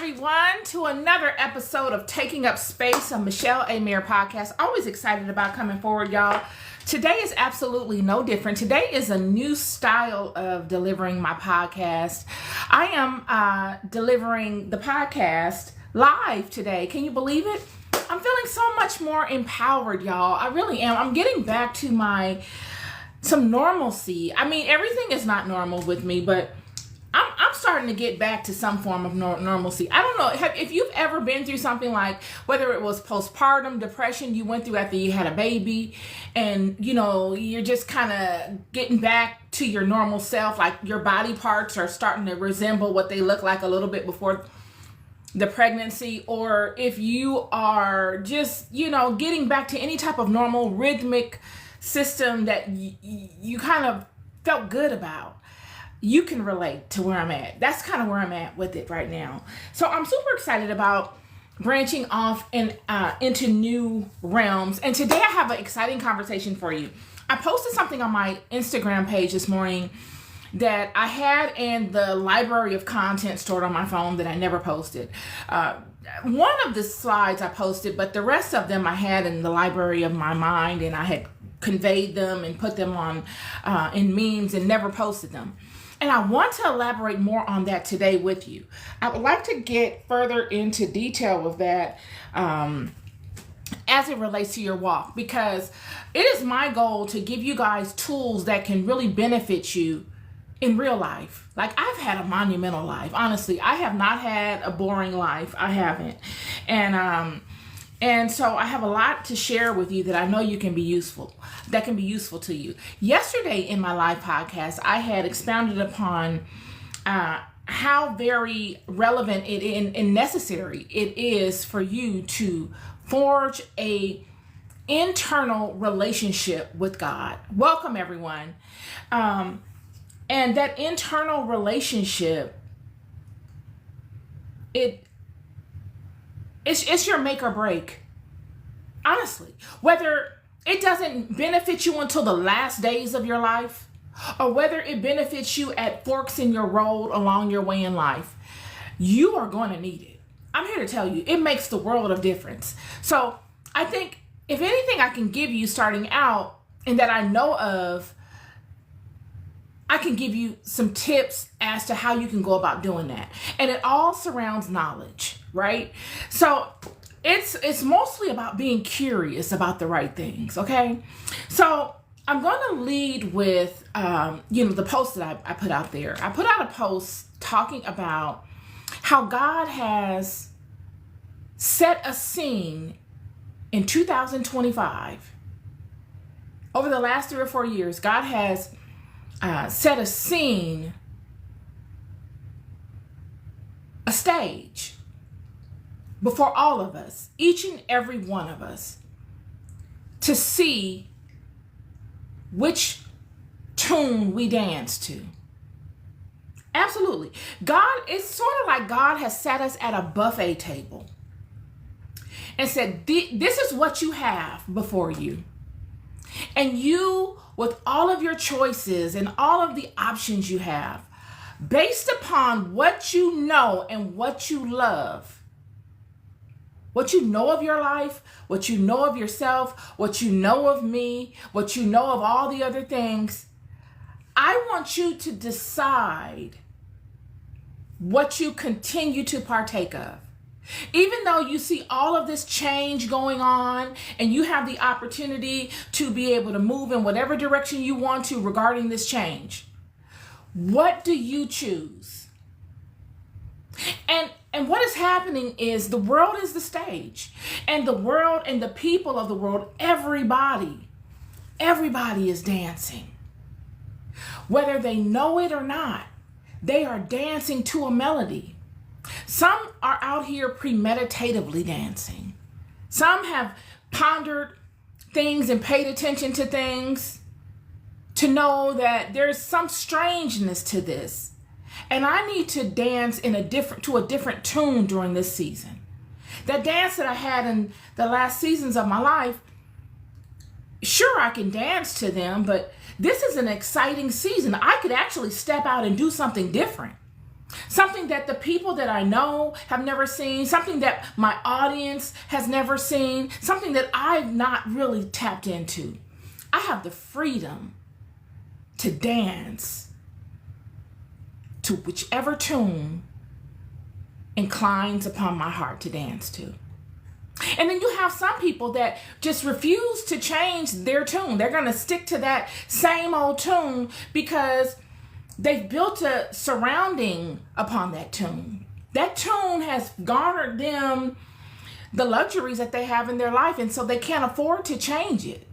everyone, to another episode of Taking Up Space, a Michelle A. Mayer podcast. Always excited about coming forward, y'all. Today is absolutely no different. Today is a new style of delivering my podcast. I am delivering the podcast live today. Can you believe it? I'm feeling so much more empowered, y'all. I really am. I'm getting back to some normalcy. I mean, everything is not normal with me, but I'm starting to get back to some form of normalcy. I don't know if you've ever been through something like, whether it was postpartum depression you went through after you had a baby, and you're just kind of getting back to your normal self, like your body parts are starting to resemble what they look like a little bit before the pregnancy, or if you are just getting back to any type of normal rhythmic system that you kind of felt good about. You can relate to where I'm at. That's kind of where I'm at with it right now. So I'm super excited about branching off and into new realms. And today I have an exciting conversation for you. I posted something on my Instagram page this morning that I had in the library of content stored on my phone that I never posted. One of the slides I posted, but the rest of them I had in the library of my mind, and I had conveyed them and put them on in memes and never posted them. And I want to elaborate more on that today with you. I would like to get further into detail with that as it relates to your walk, because it is my goal to give you guys tools that can really benefit you in real life. Like, I've had a monumental life. Honestly, I have not had a boring life. I haven't. And so I have a lot to share with you that I know that can be useful to you. Yesterday in my live podcast, I had expounded upon how very relevant and necessary it is for you to forge a internal relationship with God. Welcome, everyone. And that internal relationship, it's your make or break. Honestly, whether it doesn't benefit you until the last days of your life, or whether it benefits you at forks in your road along your way in life, you are going to need it. I'm here to tell you, it makes the world of difference. So I think if anything I can give you starting out and that I know of, I can give you some tips as to how you can go about doing that. And it all surrounds knowledge, right? So it's mostly about being curious about the right things, okay? So I'm going to lead with, the post that I put out there. I put out a post talking about how God has set a scene in 2025. Over the last 3 or 4 years, God has set a scene, a stage before all of us, each and every one of us, to see which tune we dance to. Absolutely. It's sort of like God has sat us at a buffet table and said, this is what you have before you. And you, with all of your choices and all of the options you have, based upon what you know and what you love, what you know of your life, what you know of yourself, what you know of me, what you know of all the other things, I want you to decide what you continue to partake of. Even though you see all of this change going on and you have the opportunity to be able to move in whatever direction you want to regarding this change, what do you choose? And what is happening is the world is the stage, and the world and the people of the world, everybody is dancing. Whether they know it or not, they are dancing to a melody. Some are out here premeditatively dancing. Some have pondered things and paid attention to things to know that there's some strangeness to this. And I need to dance to a different tune during this season. That dance that I had in the last seasons of my life, sure, I can dance to them, but this is an exciting season. I could actually step out and do something different. Something that the people that I know have never seen, something that my audience has never seen, something that I've not really tapped into. I have the freedom to dance to whichever tune inclines upon my heart to dance to. And then you have some people that just refuse to change their tune. They're going to stick to that same old tune because they've built a surrounding upon that tune. That tune has garnered them the luxuries that they have in their life, and so they can't afford to change it.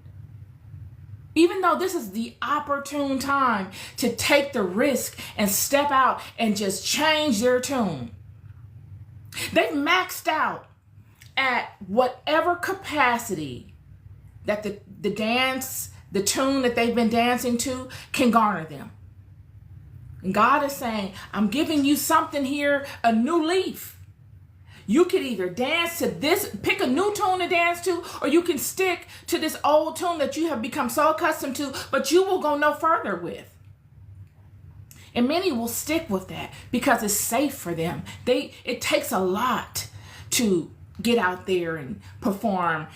Even though this is the opportune time to take the risk and step out and just change their tune. They've maxed out at whatever capacity that the dance, the tune that they've been dancing to can garner them. And God is saying, I'm giving you something here, a new leaf. You could either dance to this, pick a new tune to dance to, or you can stick to this old tune that you have become so accustomed to, but you will go no further with. And many will stick with that because it's safe for them. It takes a lot to get out there and perform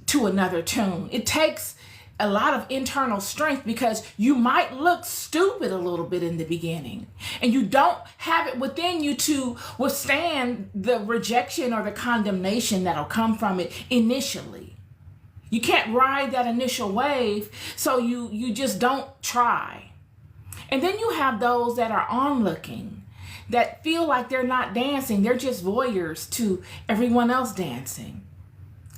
to another tune. It takes a lot of internal strength because you might look stupid a little bit in the beginning and you don't have it within you to withstand the rejection or the condemnation that'll come from it initially. You can't ride that initial wave, so you just don't try. And then you have those that are onlooking, that feel like they're not dancing. They're just voyeurs to everyone else dancing.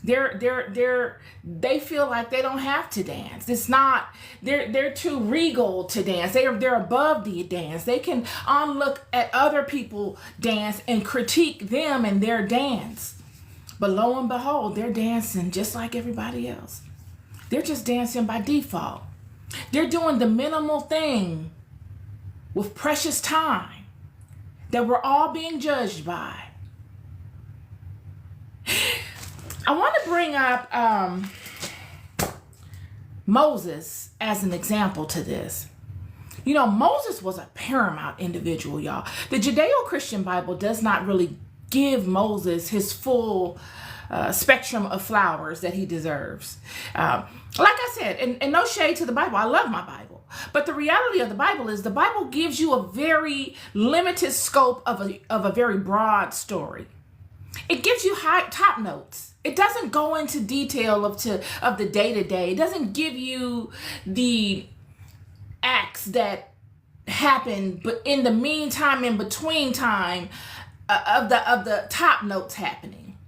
They feel like they don't have to dance. It's not, they're too regal to dance. They're above the dance. They can look at other people dance and critique them and their dance. But lo and behold, they're dancing just like everybody else. They're just dancing by default. They're doing the minimal thing with precious time that we're all being judged by. I want to bring up Moses as an example to this. You know, Moses was a paramount individual, y'all. The Judeo-Christian Bible does not really give Moses his full spectrum of flowers that he deserves. Like I said, and no shade to the Bible. I love my Bible. But the reality of the Bible is the Bible gives you a very limited scope of a very broad story. It gives you top notes. It doesn't go into detail of the day-to-day. It doesn't give you the acts that happen, but in the meantime, in between time of the top notes happening.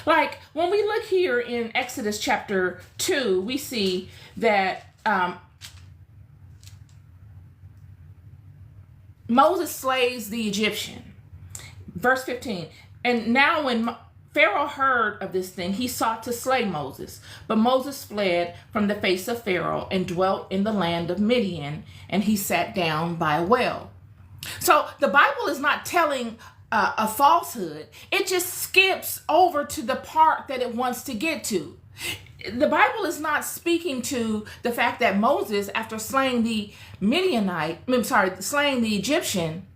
Like when we look here in Exodus chapter 2, we see that Moses slays the Egyptian. Verse 15. And now when Pharaoh heard of this thing, he sought to slay Moses. But Moses fled from the face of Pharaoh and dwelt in the land of Midian, and he sat down by a well. So the Bible is not telling a falsehood. It just skips over to the part that it wants to get to. The Bible is not speaking to the fact that Moses, after slaying the slaying the Egyptian,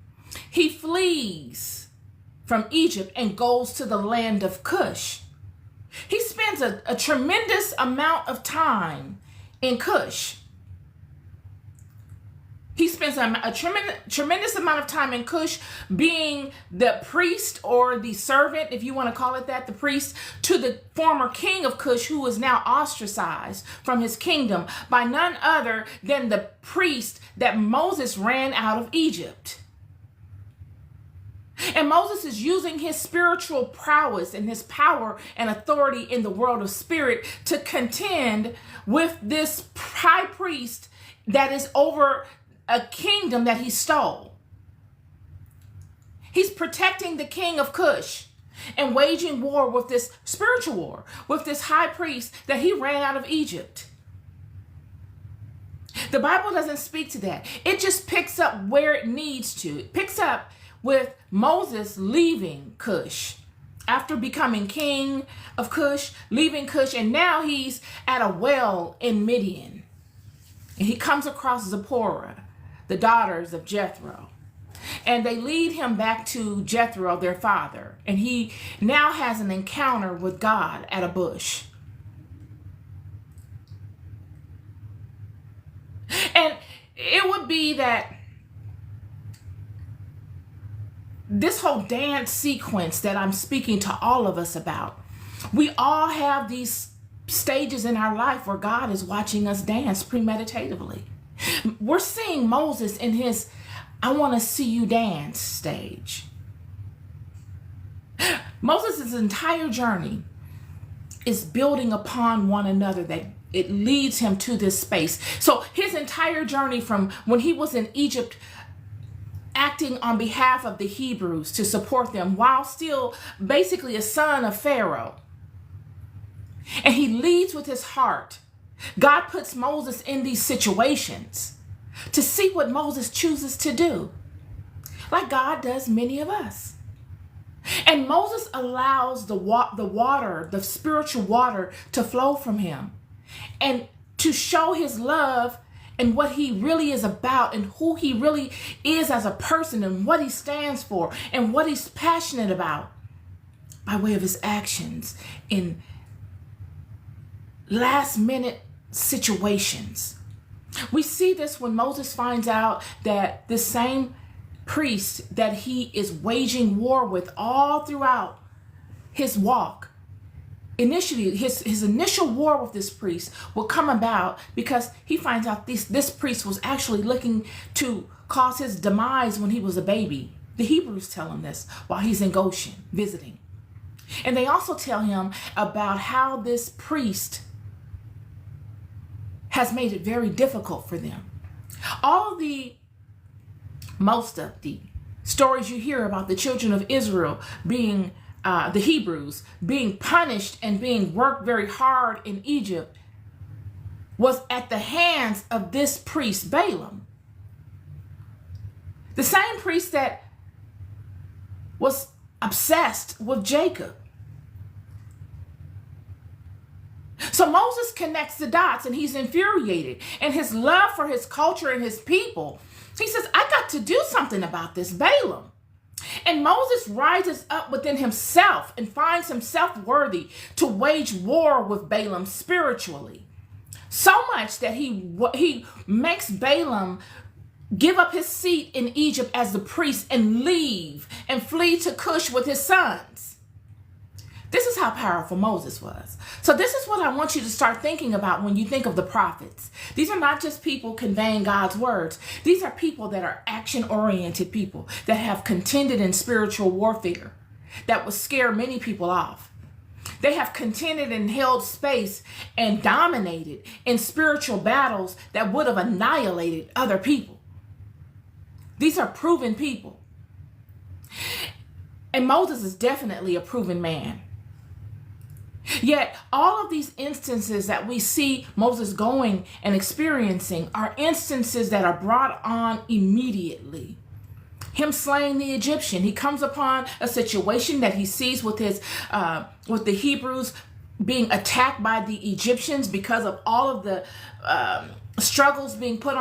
he flees from Egypt and goes to the land of Cush. He spends a tremendous amount of time in Cush. He spends a tremendous amount of time in Cush being the priest or the servant, if you want to call it that, the priest to the former king of Cush, who is now ostracized from his kingdom by none other than the priest that Moses ran out of Egypt. And Moses is using his spiritual prowess and his power and authority in the world of spirit to contend with this high priest that is over a kingdom that he stole. He's protecting the king of Cush and waging war with this spiritual war, with this high priest that he ran out of Egypt. The Bible doesn't speak to that. It just picks up where it needs to. It picks up with Moses leaving Cush after becoming king of Cush, leaving Cush, and now he's at a well in Midian. And he comes across Zipporah, the daughters of Jethro. And they lead him back to Jethro, their father. And he now has an encounter with God at a bush. And it would be that this whole dance sequence that I'm speaking to all of us about, we all have these stages in our life where God is watching us dance premeditatively. We're seeing Moses in his I want to see you dance stage. Moses' entire journey is building upon one another, that it leads him to this space. So his entire journey from when he was in Egypt, acting on behalf of the Hebrews to support them while still basically a son of Pharaoh. And he leads with his heart. God puts Moses in these situations to see what Moses chooses to do, like God does many of us. And Moses allows the water, the spiritual water, to flow from him and to show his love and what he really is about and who he really is as a person and what he stands for and what he's passionate about by way of his actions in last minute situations. We see this when Moses finds out that this same priest that he is waging war with all throughout his walk, initially his initial war with this priest will come about because he finds out this priest was actually looking to cause his demise when he was a baby. The Hebrews tell him this while he's in Goshen visiting. And they also tell him about how this priest has made it very difficult for them. Most of the stories you hear about the children of Israel being, the Hebrews, being punished and being worked very hard in Egypt was at the hands of this priest, Balaam. The same priest that was obsessed with Jacob. So Moses connects the dots and he's infuriated. And his love for his culture and his people, he says, I got to do something about this Balaam. And Moses rises up within himself and finds himself worthy to wage war with Balaam spiritually. So much that he makes Balaam give up his seat in Egypt as the priest and leave and flee to Cush with his sons. This is how powerful Moses was. So this is what I want you to start thinking about when you think of the prophets. These are not just people conveying God's words. These are people that are action-oriented people that have contended in spiritual warfare that will scare many people off. They have contended and held space and dominated in spiritual battles that would have annihilated other people. These are proven people. And Moses is definitely a proven man. Yet all of these instances that we see Moses going and experiencing are instances that are brought on immediately. Him slaying the Egyptian. He comes upon a situation that he sees with the Hebrews being attacked by the Egyptians because of all of the struggles being put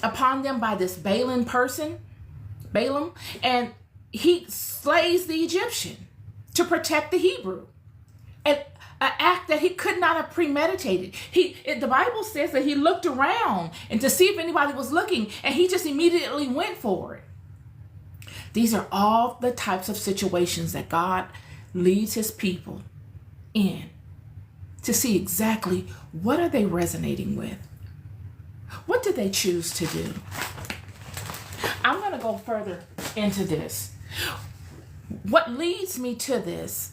upon them by this Balaam, and he slays the Egyptian to protect the Hebrew. And an act that he could not have premeditated. The Bible says that he looked around and to see if anybody was looking, and he just immediately went for it. These are all the types of situations that God leads his people in to see exactly what are they resonating with. What do they choose to do? I'm going to go further into this. What leads me to this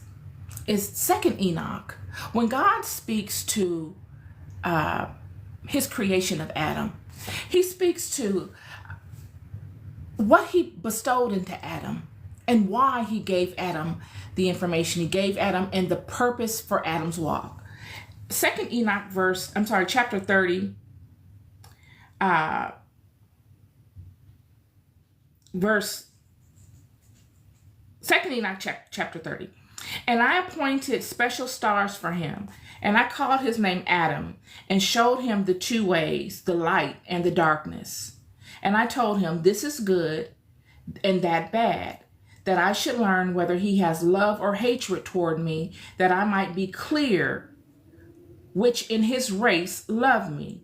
is 2nd Enoch. When God speaks to his creation of Adam, he speaks to what he bestowed into Adam and why he gave Adam the information he gave Adam and the purpose for Adam's walk. 2nd Enoch chapter 30, verse 2nd Enoch chapter 30. And I appointed special stars for him, and I called his name Adam, and showed him the two ways, the light and the darkness. And I told him, this is good. and that bad, that I should learn whether he has love or hatred toward me, that I might be clear which in his race love me.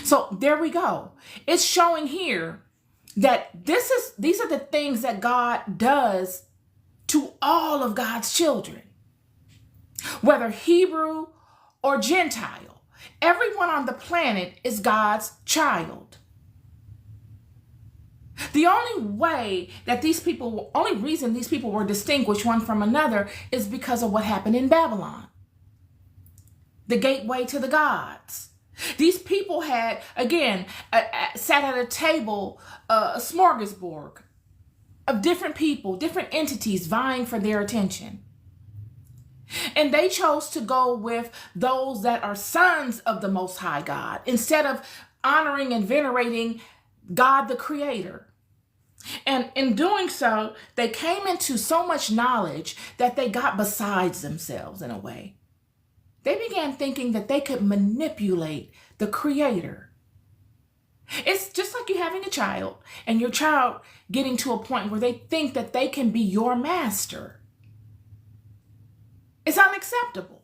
So there we go. It's showing here that these are the things that God does to all of God's children, whether Hebrew or Gentile. Everyone on the planet is God's child. The only reason these people were distinguished one from another is because of what happened in Babylon, the gateway to the gods. These people had, again, sat at a table, a smorgasbord of different people, different entities vying for their attention. And they chose to go with those that are sons of the Most High God instead of honoring and venerating God the Creator. And in doing so, they came into so much knowledge that they got besides themselves in a way. They began thinking that they could manipulate the Creator. It's just like you having a child and your child getting to a point where they think that they can be your master. It's unacceptable.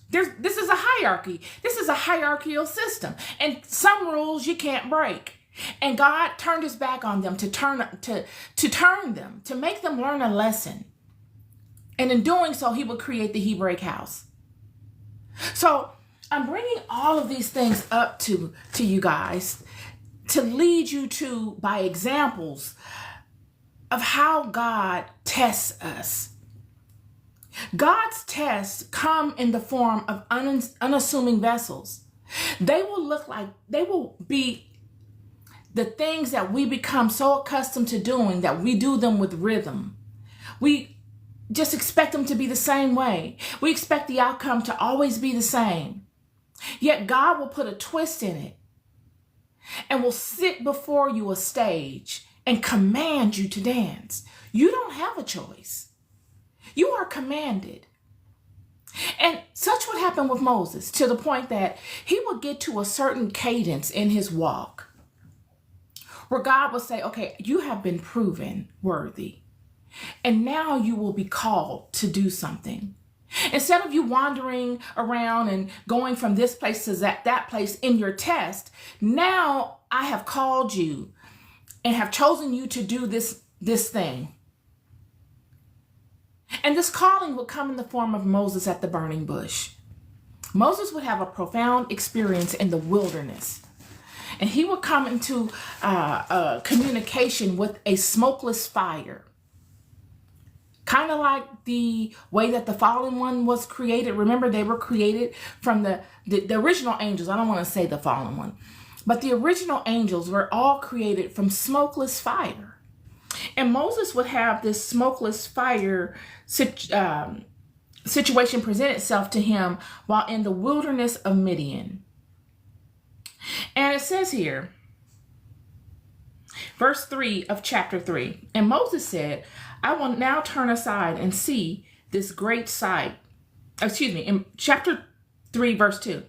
This is a hierarchy. This is a hierarchical system. And some rules you can't break. And God turned his back on them to make them learn a lesson. And in doing so, he would create the Hebraic house. So I'm bringing all of these things up to you guys to lead you to by examples of how God tests us. God's tests come in the form of unassuming vessels. They will be the things that we become so accustomed to doing that we do them with rhythm. We just expect them to be the same way. We expect the outcome to always be the same. Yet God will put a twist in it and will sit before you a stage and command you to dance. You don't have a choice. You are commanded. And such would happen with Moses to the point that he would get to a certain cadence in his walk where God will say, okay, you have been proven worthy. And now you will be called to do something. Instead of you wandering around and going from this place to that place in your test, now I have called you and have chosen you to do this thing. And this calling would come in the form of Moses at the burning bush. Moses would have a profound experience in the wilderness. And he would come into communication with a smokeless fire. Kind of like the way that the fallen one was created. Remember, they were created from the original angels. I don't want to say the fallen one. But the original angels were all created from smokeless fire. And Moses would have this smokeless fire situation present itself to him while in the wilderness of Midian. And it says here, verse 3 of chapter 3, and Moses said, I will now turn aside and see this great sight. In chapter 3, verse 2.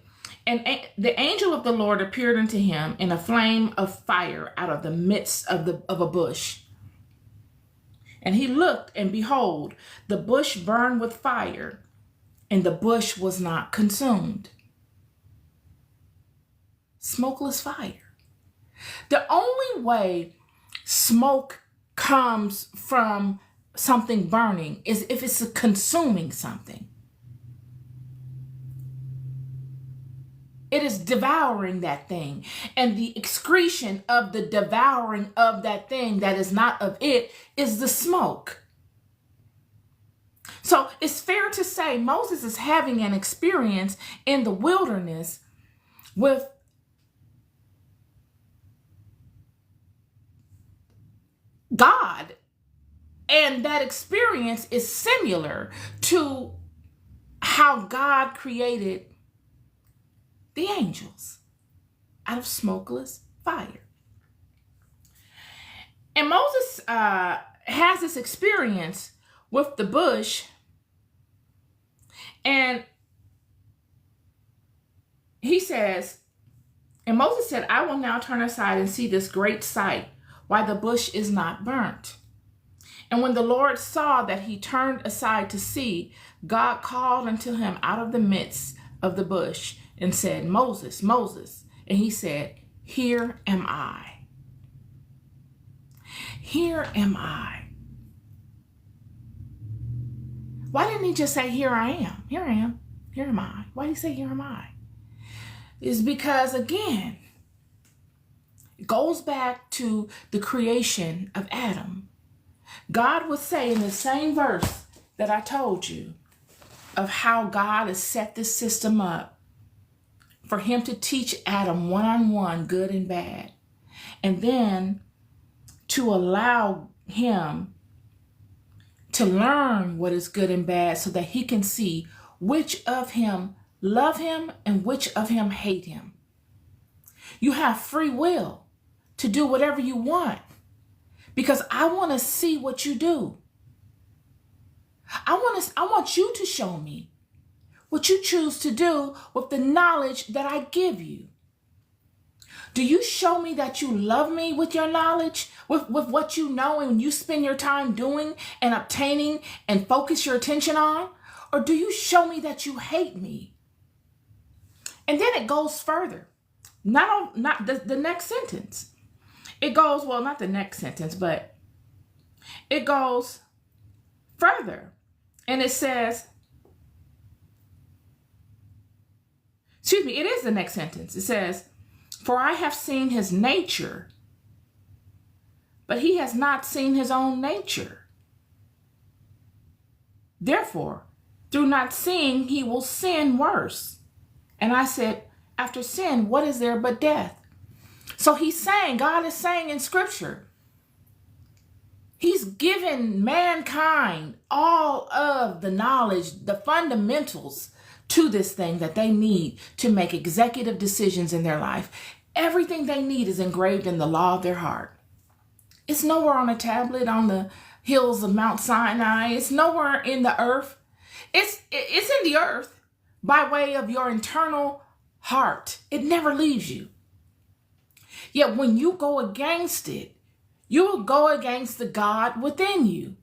And the angel of the Lord appeared unto him in a flame of fire out of the midst of a bush. And he looked, and behold, the bush burned with fire, and the bush was not consumed. Smokeless fire. The only way smoke comes from something burning is if it's consuming something. It is devouring that thing. And the excretion of the devouring of that thing that is not of it is the smoke. So it's fair to say Moses is having an experience in the wilderness with God. And that experience is similar to how God created the angels out of smokeless fire. And Moses has this experience with the bush, and he says, and Moses said, I will now turn aside and see this great sight, why the bush is not burnt. And when the Lord saw that he turned aside to see, God called unto him out of the midst of the bush and said, Moses, Moses. And he said, Here am I. Here am I. Why didn't he just say, Here I am? Here I am. Here am I. Why did he say, Here am I? It's because, again, it goes back to the creation of Adam. God would say in the same verse that I told you of how God has set this system up for him to teach Adam one-on-one, good and bad, and then to allow him to learn what is good and bad so that he can see which of him love him and which of him hate him. You have free will to do whatever you want because I want to see what you do. I want you to show me what you choose to do with the knowledge that I give you. Do you show me that you love me with your knowledge, with what you know and you spend your time doing and obtaining and focus your attention on? Or do you show me that you hate me? And then it goes further. Not the next sentence. It goes, well, not the next sentence, but it goes further. And it says, it is the next sentence. It says, For I have seen his nature, but he has not seen his own nature. Therefore, through not seeing, he will sin worse. And I said, after sin, what is there but death? So God is saying in scripture, he's given mankind all of the knowledge, the fundamentals to this thing that they need to make executive decisions in their life. Everything they need is engraved in the law of their heart. It's nowhere on a tablet on the hills of Mount Sinai. It's nowhere in the earth. It's in the earth by way of your internal heart. It never leaves you. Yet when you go against it, you will go against the God within you.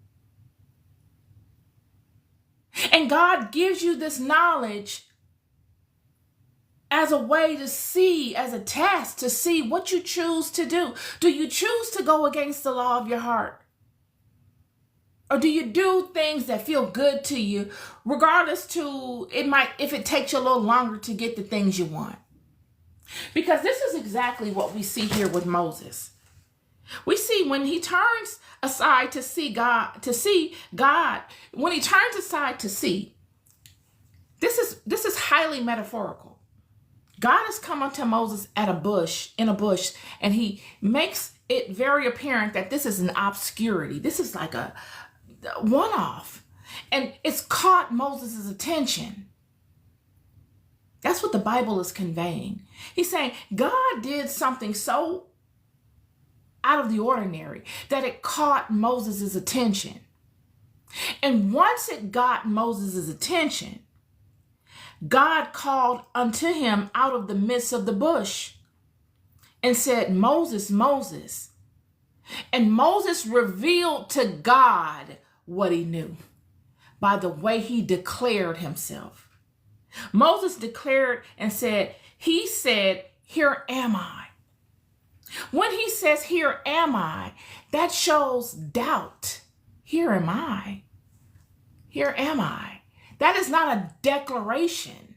And God gives you this knowledge as a way to see, as a test to see what you choose to do. Do you choose to go against the law of your heart? Or do you do things that feel good to you, regardless to if it takes you a little longer to get the things you want? Because this is exactly what we see here with Moses. We see when he turns aside to see God, when he turns aside to see, this is highly metaphorical. God has come unto Moses in a bush, and he makes it very apparent that this is an obscurity. This is like a one-off, and it's caught Moses' attention. That's what the Bible is conveying. He's saying God did something so out of the ordinary that it caught Moses' attention. And once it got Moses' attention, God called unto him out of the midst of the bush and said, Moses, Moses. And Moses revealed to God what he knew by the way he declared himself. Moses declared and said, he said, Here am I. When he says, Here am I, that shows doubt. Here am I. Here am I. That is not a declaration.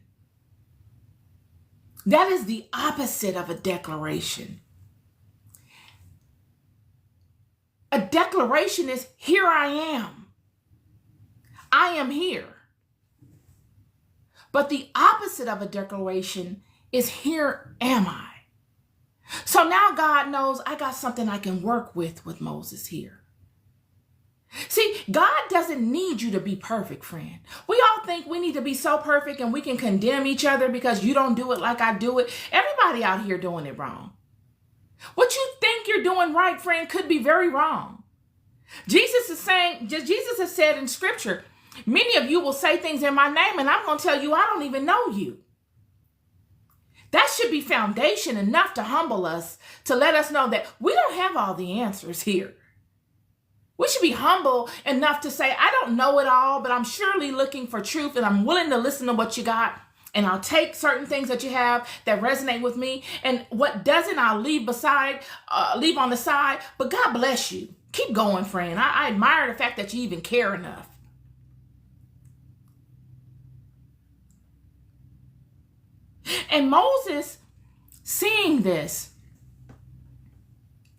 That is the opposite of a declaration. A declaration is, Here I am. I am here. But the opposite of a declaration is, Here am I. So now God knows I got something I can work with Moses here. See, God doesn't need you to be perfect, friend. We all think we need to be so perfect and we can condemn each other because you don't do it like I do it. Everybody out here doing it wrong. What you think you're doing right, friend, could be very wrong. Jesus has said in scripture, many of you will say things in my name and I'm going to tell you I don't even know you. That should be foundation enough to humble us, to let us know that we don't have all the answers here. We should be humble enough to say, I don't know it all, but I'm surely looking for truth and I'm willing to listen to what you got. And I'll take certain things that you have that resonate with me. And what doesn't, I'll leave on the side. But God bless you. Keep going, friend. I admire the fact that you even care enough. And Moses seeing this,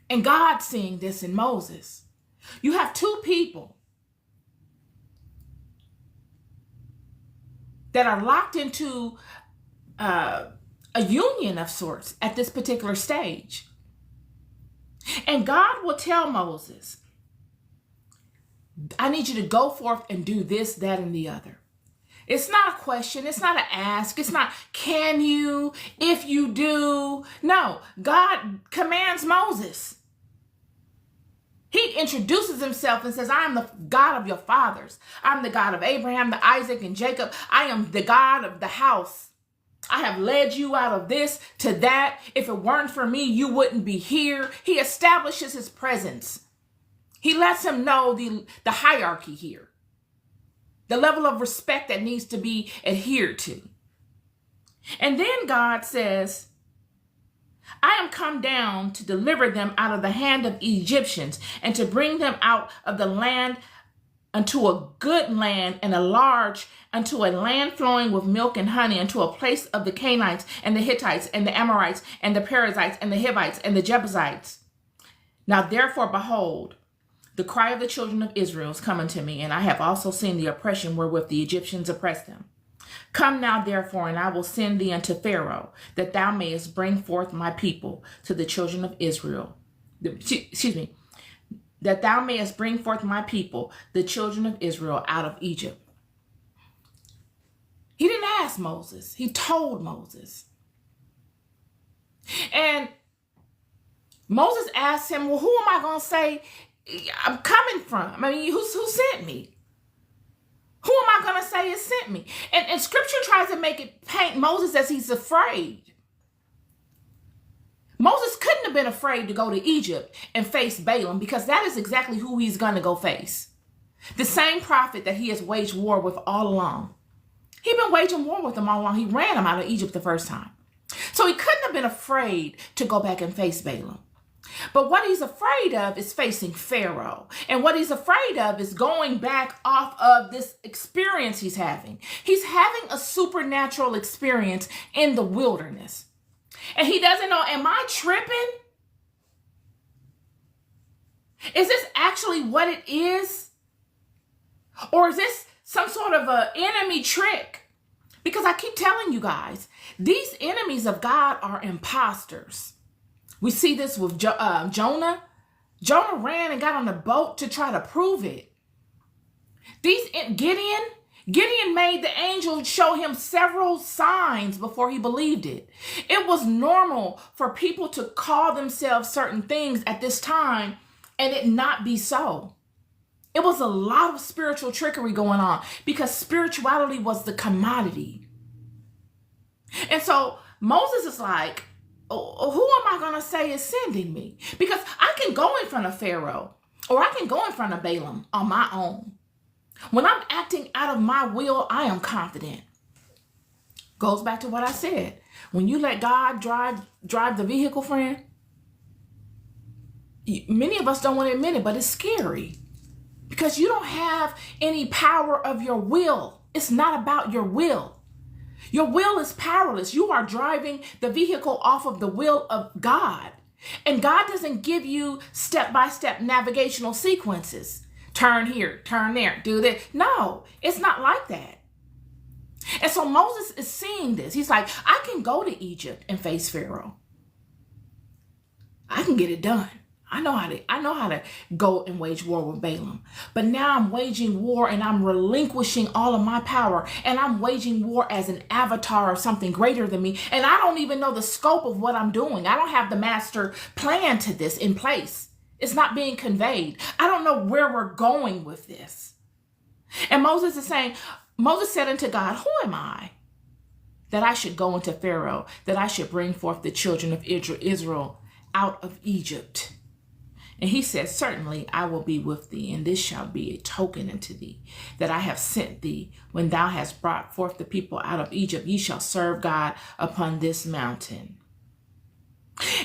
and God seeing this in Moses, you have two people that are locked into a union of sorts at this particular stage. And God will tell Moses, I need you to go forth and do this, that, and the other. It's not a question. It's not an ask. It's not, can you, if you do. No, God commands Moses. He introduces himself and says, I am the God of your fathers. I'm the God of Abraham, the Isaac, and Jacob. I am the God of the house. I have led you out of this to that. If it weren't for me, you wouldn't be here. He establishes his presence. He lets him know the hierarchy here, the level of respect that needs to be adhered to. And then God says, I am come down to deliver them out of the hand of Egyptians and to bring them out of the land unto a good land and unto a land flowing with milk and honey, unto a place of the Canaanites and the Hittites and the Amorites and the Perizzites and the Hivites and the Jebusites. Now therefore, behold, the cry of the children of Israel is come unto me, and I have also seen the oppression wherewith the Egyptians oppressed them. Come now, therefore, and I will send thee unto Pharaoh, that thou mayest bring forth my people to the children of Israel. That thou mayest bring forth my people, the children of Israel, out of Egypt. He didn't ask Moses. He told Moses. And Moses asked him, well, who am I going to say I'm coming from? I mean, who sent me? Who am I going to say has sent me? And scripture tries to make it paint Moses as he's afraid. Moses couldn't have been afraid to go to Egypt and face Balaam, because that is exactly who he's going to go face. The same prophet that he has waged war with all along. He'd been waging war with him all along. He ran him out of Egypt the first time. So he couldn't have been afraid to go back and face Balaam. But what he's afraid of is facing Pharaoh. And what he's afraid of is going back off of this experience he's having. He's having a supernatural experience in the wilderness. And he doesn't know, am I tripping? Is this actually what it is? Or is this some sort of an enemy trick? Because I keep telling you guys, these enemies of God are imposters. We see this with Jonah. Jonah ran and got on the boat to try to prove it. Gideon made the angel show him several signs before he believed it. It was normal for people to call themselves certain things at this time and it not be so. It was a lot of spiritual trickery going on because spirituality was the commodity. And so Moses is like, oh, who am I going to say is sending me? Because I can go in front of Pharaoh or I can go in front of Balaam on my own. When I'm acting out of my will, I am confident. Goes back to what I said. When you let God drive the vehicle, friend, many of us don't want to admit it, but it's scary because you don't have any power of your will. It's not about your will. Your will is powerless. You are driving the vehicle off of the will of God. And God doesn't give you step-by-step navigational sequences. Turn here, turn there, do this. No, it's not like that. And so Moses is seeing this. He's like, I can go to Egypt and face Pharaoh. I can get it done. I know how to go and wage war with Balaam. But now I'm waging war and I'm relinquishing all of my power. And I'm waging war as an avatar of something greater than me. And I don't even know the scope of what I'm doing. I don't have the master plan to this in place. It's not being conveyed. I don't know where we're going with this. And Moses is saying, Moses said unto God, who am I? that I should go into Pharaoh, that I should bring forth the children of Israel out of Egypt. And he said, certainly I will be with thee, and this shall be a token unto thee, that I have sent thee. When thou hast brought forth the people out of Egypt, ye shall serve God upon this mountain.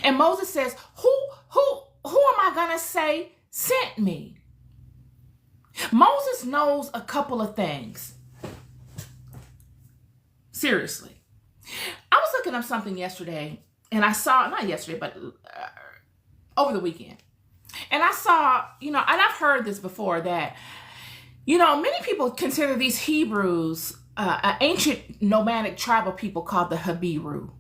And Moses says, who am I going to say sent me? Moses knows a couple of things. Seriously. I was looking up something yesterday, and I saw, not yesterday, but over the weekend. And I saw, and I've heard this before, that, many people consider these Hebrews an ancient nomadic tribal people called the Habiru.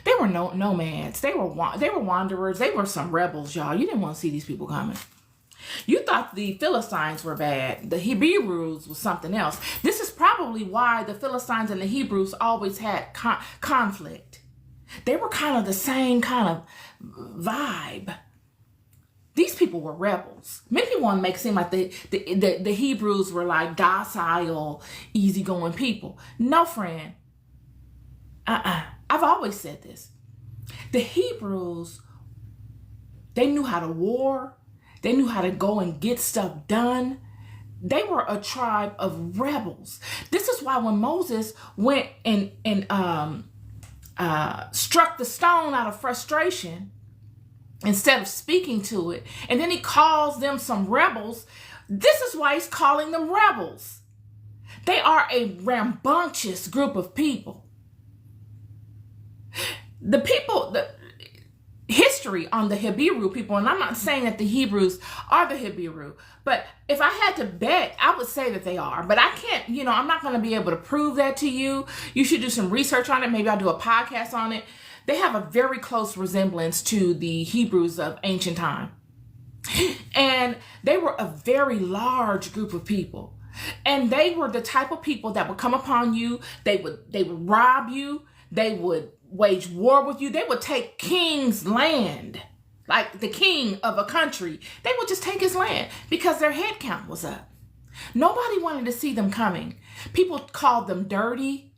They were nomads. They were wanderers. They were some rebels, y'all. You didn't want to see these people coming. You thought the Philistines were bad. The Hebrews was something else. This is probably why the Philistines and the Hebrews always had conflict. They were kind of the same kind of vibe. These people were rebels. Many people want to make it seem like the Hebrews were like docile, easygoing people. No, friend. I've always said this. The Hebrews, they knew how to war. They knew how to go and get stuff done. They were a tribe of rebels. This is why when Moses went and struck the stone out of frustration, instead of speaking to it, and then he calls them some rebels, this is why he's calling them rebels. They are a rambunctious group of people. The history on the Hebrew people, and I'm not saying that the Hebrews are the Hebrew, but if I had to bet, I would say that they are. But I can't, I'm not going to be able to prove that to you. You should do some research on it. Maybe I'll do a podcast on it. They have a very close resemblance to the Hebrews of ancient time. And they were a very large group of people. And they were the type of people that would come upon you. They would rob you. They would wage war with you. They would take king's land, like the king of a country. They would just take his land because their head count was up. Nobody wanted to see them coming. People called them dirty,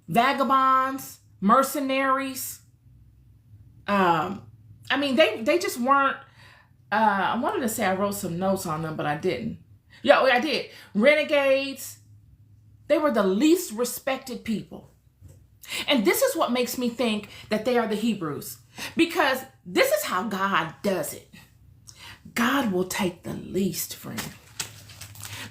vagabonds, mercenaries. They just weren't, I wanted to say I wrote some notes on them, but I didn't. Yeah, I did. Renegades. They were the least respected people. And this is what makes me think that they are the Hebrews, because this is how God does it. God will take the least, friend.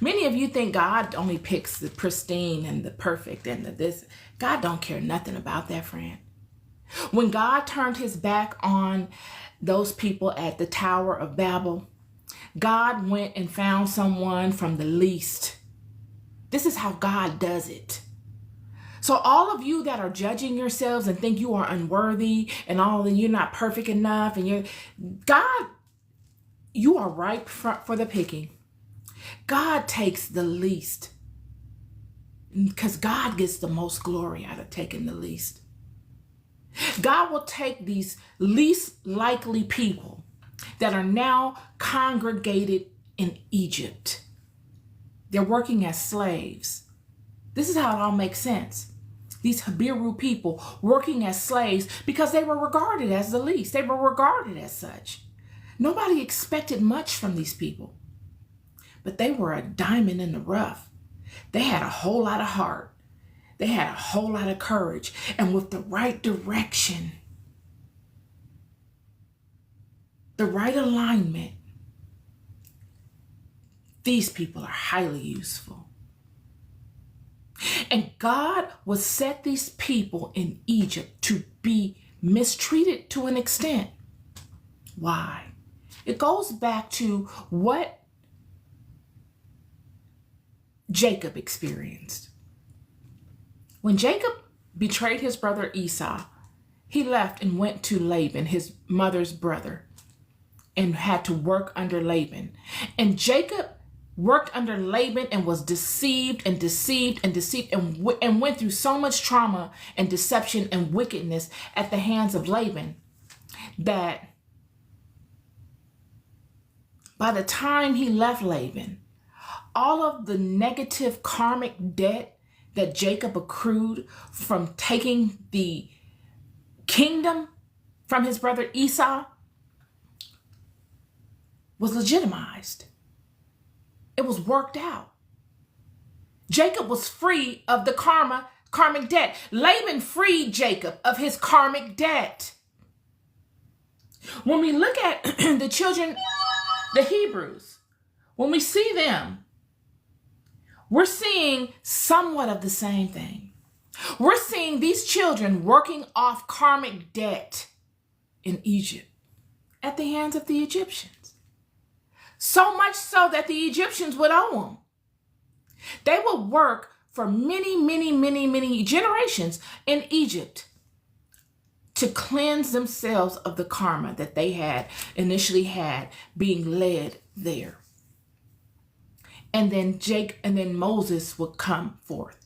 Many of you think God only picks the pristine and the perfect and this. God don't care nothing about that, friend. When God turned his back on those people at the Tower of Babel, God went and found someone from the least. This is how God does it. So all of you that are judging yourselves and think you are unworthy and you're not perfect enough, and you are ripe for the picking. God takes the least, because God gets the most glory out of taking the least. God will take these least likely people that are now congregated in Egypt. They're working as slaves. This is how it all makes sense. These Hebrew people working as slaves because they were regarded as the least. They were regarded as such. Nobody expected much from these people, but they were a diamond in the rough. They had a whole lot of heart. They had a whole lot of courage. And with the right direction, the right alignment, these people are highly useful. And God would set these people in Egypt to be mistreated to an extent. Why? It goes back to what Jacob experienced. When Jacob betrayed his brother Esau, he left and went to Laban, his mother's brother, and had to work under Laban. And Jacob worked under Laban and was deceived and went through so much trauma and deception and wickedness at the hands of Laban that by the time he left Laban, all of the negative karmic debt that Jacob accrued from taking the kingdom from his brother Esau was legitimized. It was worked out. Jacob was free of the karmic debt. Laban freed Jacob of his karmic debt. When we look at the children, the Hebrews, when we see them, we're seeing somewhat of the same thing. We're seeing these children working off karmic debt in Egypt at the hands of the Egyptians. So much so that the Egyptians would owe them. They would work for many generations in Egypt to cleanse themselves of the karma that they had initially had being led there. And then Moses would come forth.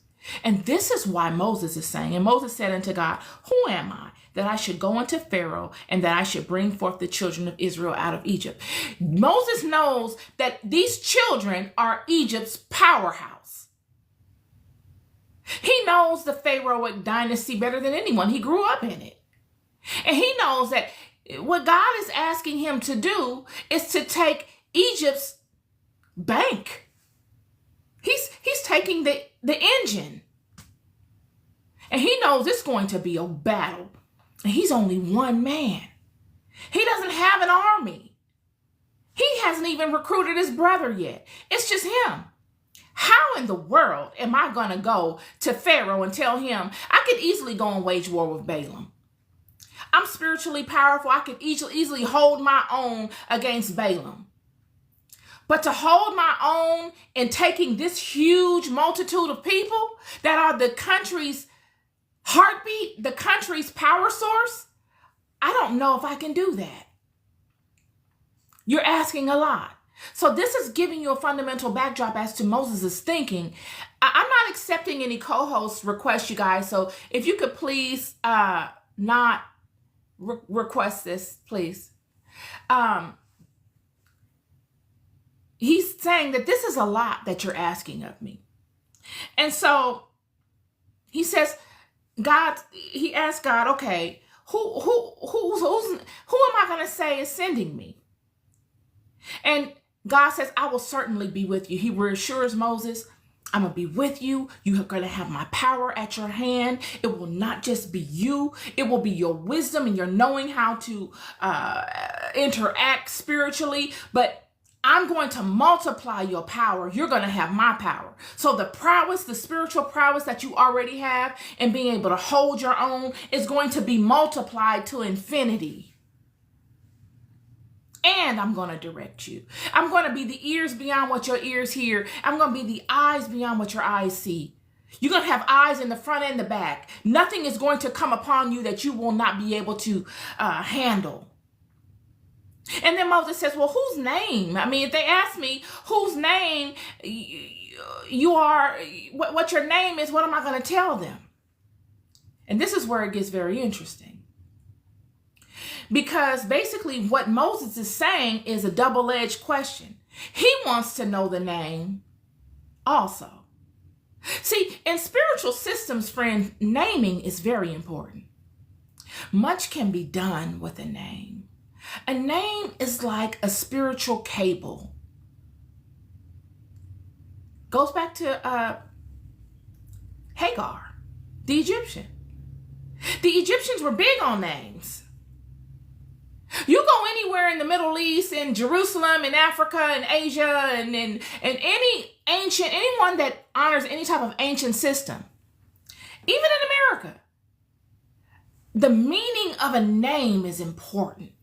And this is why Moses is saying, and Moses said unto God, who am I that I should go unto Pharaoh and that I should bring forth the children of Israel out of Egypt? Moses knows that these children are Egypt's powerhouse. He knows the Pharaohic dynasty better than anyone. He grew up in it. And he knows that what God is asking him to do is to take Egypt's bank. He's taking the engine. And he knows it's going to be a battle. And he's only one man. He doesn't have an army. He hasn't even recruited his brother yet. It's just him. How in the world am I going to go to Pharaoh and tell him I could easily go and wage war with Balaam? I'm spiritually powerful. I could easily hold my own against Balaam. But to hold my own in taking this huge multitude of people that are the country's heartbeat, the country's power source, I don't know if I can do that. You're asking a lot. So this is giving you a fundamental backdrop as to Moses' thinking. I'm not accepting any co-host requests, you guys. So if you could please not request this, please. He's saying that this is a lot that you're asking of me. And so he says, he asked God, okay, who am I going to say is sending me? And God says, I will certainly be with you. He reassures Moses, I'm going to be with you. You are going to have my power at your hand. It will not just be you. It will be your wisdom and your knowing how to interact spiritually. But I'm going to multiply your power. You're going to have my power. So the prowess, the spiritual prowess that you already have and being able to hold your own is going to be multiplied to infinity. And I'm going to direct you. I'm going to be the ears beyond what your ears hear. I'm going to be the eyes beyond what your eyes see. You're going to have eyes in the front and the back. Nothing is going to come upon you that you will not be able to handle. And then Moses says, well, whose name? I mean, if they ask me whose name you are, what your name is, what am I going to tell them? And this is where it gets very interesting. Because basically what Moses is saying is a double-edged question. He wants to know the name also. See, in spiritual systems, friend, naming is very important. Much can be done with a name. A name is like a spiritual cable. Goes back to Hagar, the Egyptian. The Egyptians were big on names. You go anywhere in the Middle East, in Jerusalem, in Africa, in Asia, and anyone that honors any type of ancient system, even in America, the meaning of a name is important.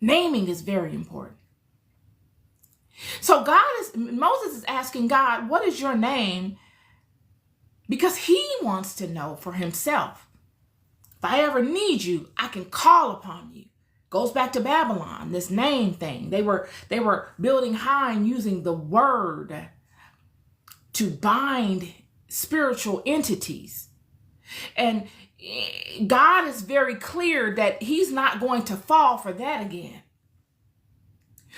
Naming is very important. So Moses is asking God, what is your name? Because he wants to know for himself. If I ever need you, I can call upon you. Goes back to Babylon, this name thing. They were building high and using the word to bind spiritual entities. And God is very clear that he's not going to fall for that again.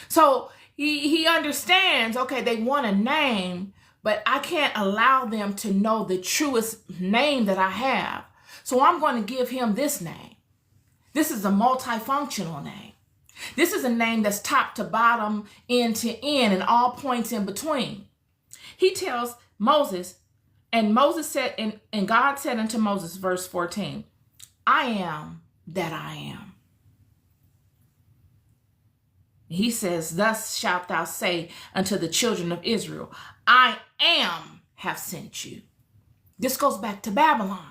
So he understands, okay, they want a name, but I can't allow them to know the truest name that I have. So I'm going to give him this name. This is a multifunctional name. This is a name that's top to bottom, end to end, and all points in between. He tells Moses, and Moses said, and God said unto Moses, verse 14, I am that I am. He says, thus shalt thou say unto the children of Israel, I am have sent you. This goes back to Babylon.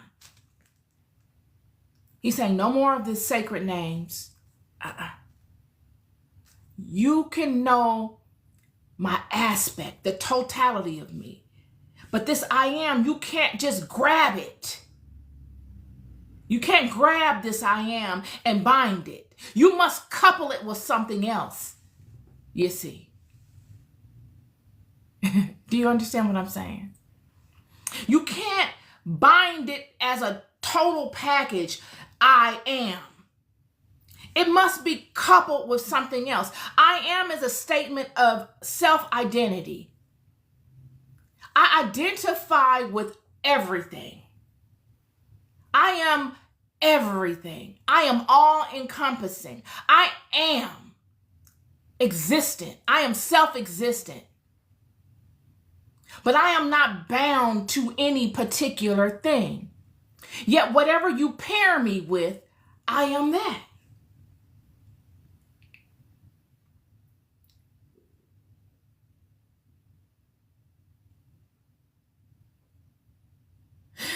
He's saying no more of these sacred names. You can know my aspect, the totality of me. But this I am, you can't just grab it. You can't grab this I am and bind it. You must couple it with something else. You see. Do you understand what I'm saying? You can't bind it as a total package. I am. It must be coupled with something else. I am is a statement of self-identity. I identify with everything. I am everything. I am all encompassing. I am existent. I am self-existent. But I am not bound to any particular thing. Yet whatever you pair me with, I am that.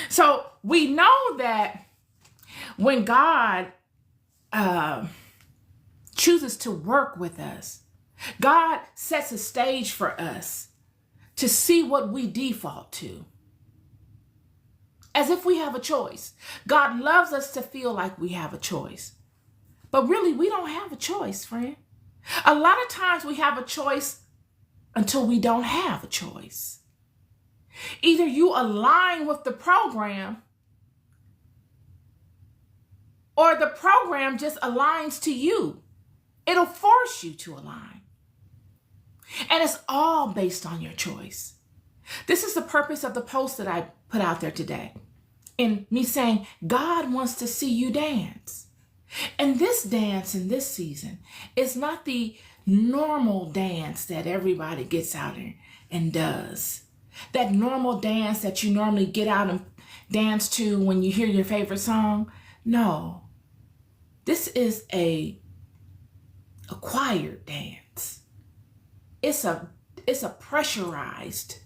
So we know that when God chooses to work with us, God sets a stage for us to see what we default to. As if we have a choice. God loves us to feel like we have a choice. But really, we don't have a choice, friend. A lot of times we have a choice until we don't have a choice. Either you align with the program, or the program just aligns to you. It'll force you to align. And it's all based on your choice. This is the purpose of the post that I put out there today. In me saying, God wants to see you dance. And this dance in this season is not the normal dance that everybody gets out there and does. That normal dance that you normally get out and dance to when you hear your favorite song. No. This is a acquired dance. It's a pressurized,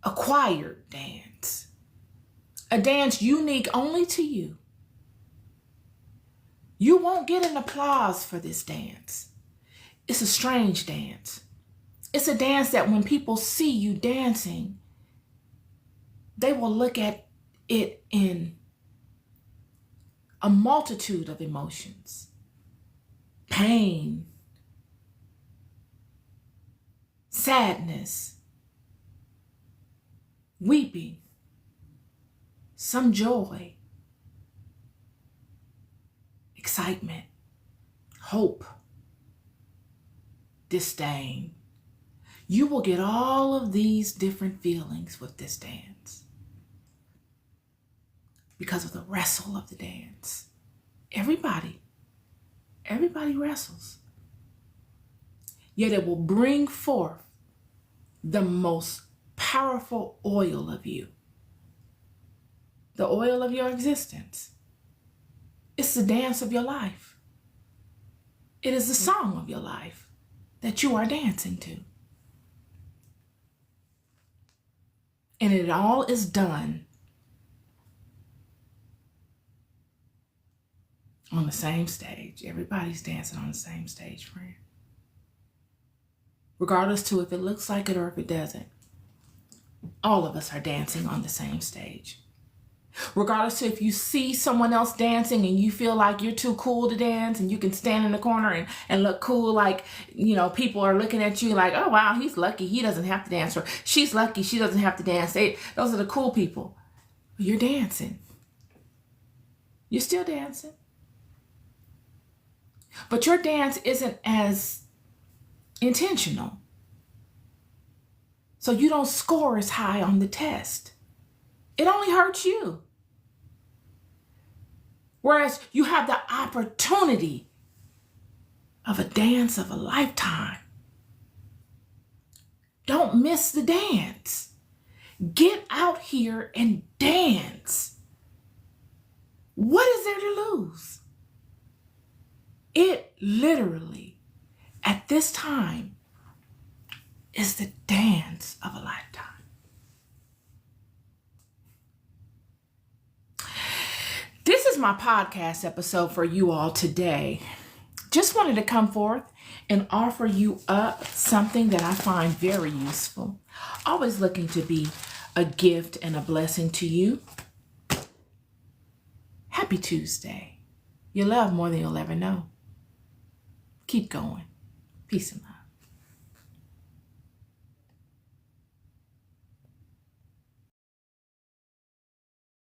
acquired dance. A dance unique only to you. You won't get an applause for this dance. It's a strange dance. It's a dance that when people see you dancing, they will look at it in a multitude of emotions. Pain, sadness, weeping, some joy, excitement, hope, disdain. You will get all of these different feelings with this dance because of the wrestle of the dance. Everybody wrestles. Yet it will bring forth the most powerful oil of you, the oil of your existence. It's the dance of your life. It is the song of your life that you are dancing to. And it all is done on the same stage. Everybody's dancing on the same stage, friend. Regardless to if it looks like it or if it doesn't. All of us are dancing on the same stage. Regardless to if you see someone else dancing and you feel like you're too cool to dance and you can stand in the corner and look cool, like, you know, people are looking at you like, oh, wow, he's lucky. He doesn't have to dance. Or she's lucky. She doesn't have to dance. Those are the cool people. You're dancing. You're still dancing. But your dance isn't as intentional. so you don't score as high on the test. It only hurts you. Whereas you have the opportunity of a dance of a lifetime. Don't miss the dance. Get out here and dance. What is there to lose? It literally, at this time, is the dance of a lifetime. This is my podcast episode for you all today. Just wanted to come forth and offer you up something that I find very useful. Always looking to be a gift and a blessing to you. Happy Tuesday. You love more than you'll ever know. Keep going. Peace and love.